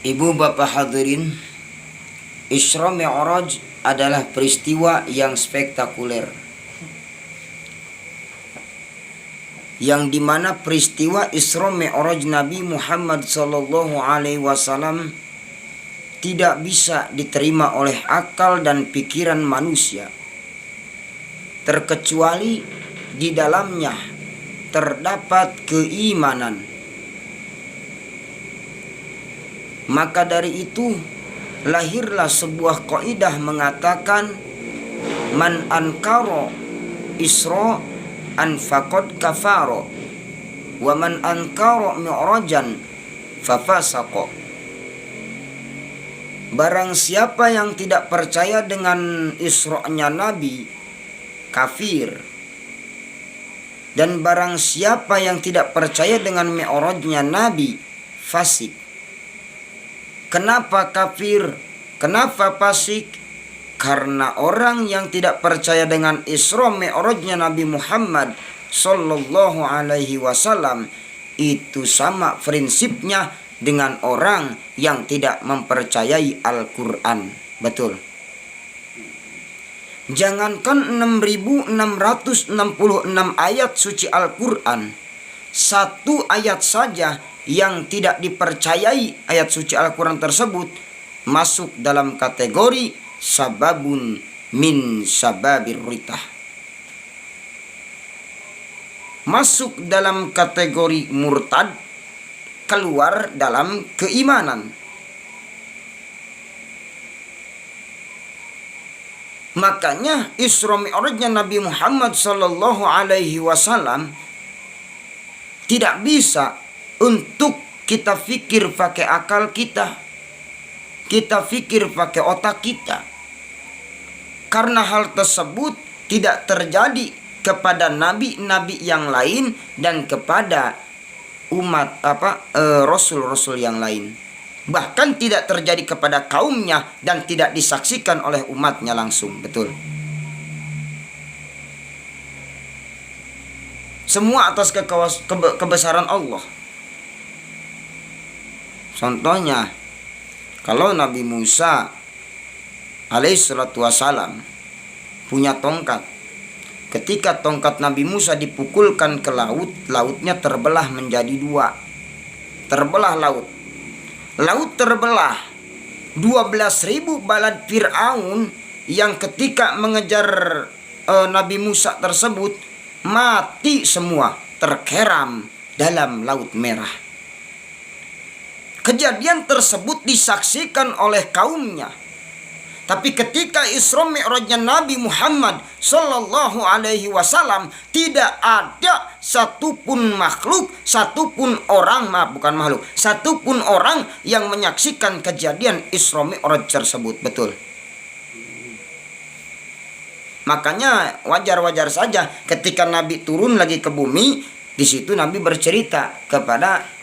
Ibu bapak hadirin, Isra Mi'raj adalah peristiwa yang spektakuler, yang dimana peristiwa Isra Mi'raj Nabi Muhammad SAW tidak bisa diterima oleh akal dan pikiran manusia, terkecuali di dalamnya terdapat keimanan. Maka dari itu lahirlah sebuah kaidah mengatakan man ankara Isra an faqad kafara wa man ankara mi'rajan fafasaqa. Barang siapa yang tidak percaya dengan Isra-nya Nabi, kafir. Dan barang siapa yang tidak percaya dengan Mi'rajnya Nabi, fasik. Kenapa kafir? Kenapa fasik? Karena orang yang tidak percaya dengan Isra Mi'rajnya Nabi Muhammad sallallahu alaihi wasallam itu sama prinsipnya dengan orang yang tidak mempercayai Al-Qur'an. Betul. Jangankan 6666 ayat suci Al-Qur'an, satu ayat saja yang tidak dipercayai ayat suci Al-Quran tersebut masuk dalam kategori sababun min sababir ritah, masuk dalam kategori murtad, keluar dalam keimanan. Makanya Isra Mi'rajnya Nabi Muhammad sallallahu alaihi wasallam tidak bisa untuk kita pikir pakai akal kita pikir pakai otak kita. Karena hal tersebut tidak terjadi kepada nabi-nabi yang lain dan kepada umat rasul-rasul yang lain. Bahkan tidak terjadi kepada kaumnya dan tidak disaksikan oleh umatnya langsung. Betul. Semua atas kebesaran Allah. Contohnya, kalau Nabi Musa alaihissalatu wassalam punya tongkat, ketika tongkat Nabi Musa dipukulkan ke laut, lautnya terbelah menjadi dua. Terbelah laut terbelah. 12.000 balad Fir'aun yang ketika mengejar Nabi Musa tersebut mati semua, terkeram dalam Laut Merah. Kejadian tersebut disaksikan oleh kaumnya. Tapi ketika Isra Mi'rajnya Nabi Muhammad sallallahu alaihi wasallam, tidak ada satupun makhluk, satupun orang yang menyaksikan kejadian Isra Mi'raj tersebut. Betul. Makanya wajar-wajar saja ketika Nabi turun lagi ke bumi, di situ Nabi bercerita kepada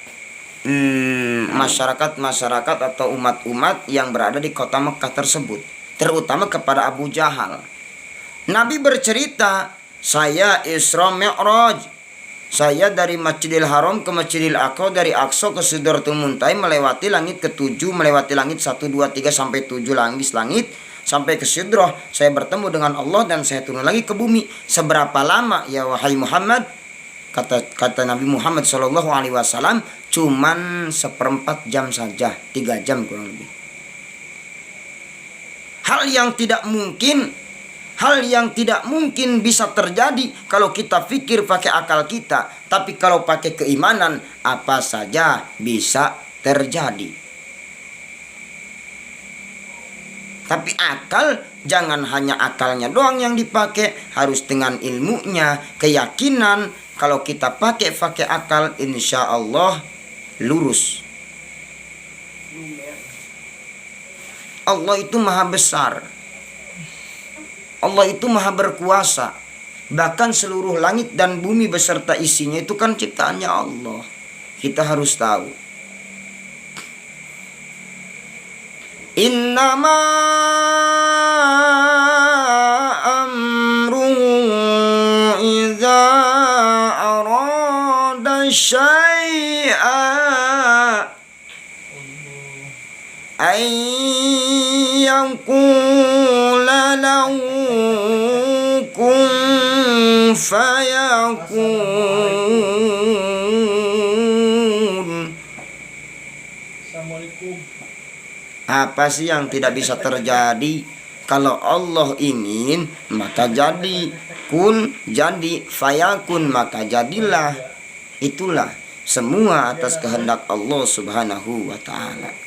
masyarakat atau umat-umat yang berada di kota Mekah tersebut, terutama kepada Abu Jahal. Nabi bercerita, saya Isra Mi'raj, saya dari Masjidil Haram ke Masjidil Aqsa, dari Aqsa ke Sidratul Muntaha, melewati langit ke-7, melewati langit 1, 2, 3 sampai 7 langit, sampai ke Sidrah. Saya bertemu dengan Allah dan saya turun lagi ke bumi. Seberapa lama ya wahai Muhammad? Kata Nabi Muhammad SAW, cuman 1/4 jam saja, 3 jam kurang lebih. Hal yang tidak mungkin bisa terjadi kalau kita pikir pakai akal kita. Tapi kalau pakai keimanan, apa saja bisa terjadi. Tapi akal, jangan hanya akalnya doang yang dipakai, harus dengan ilmunya, keyakinan. Kalau kita pakai akal, insya Allah lurus. Allah itu maha besar. Allah itu maha berkuasa. Bahkan seluruh langit dan bumi beserta isinya itu kan ciptaannya Allah. Kita harus tahu. Innama amruhu idza arada syai'a ayyaqula lahu kun fayakun. Assalamualaikum. Apa sih yang tidak bisa terjadi? Kalau Allah ingin maka jadi, kun jadi, fayakun maka jadilah. Itulah semua atas kehendak Allah Subhanahu wa ta'ala.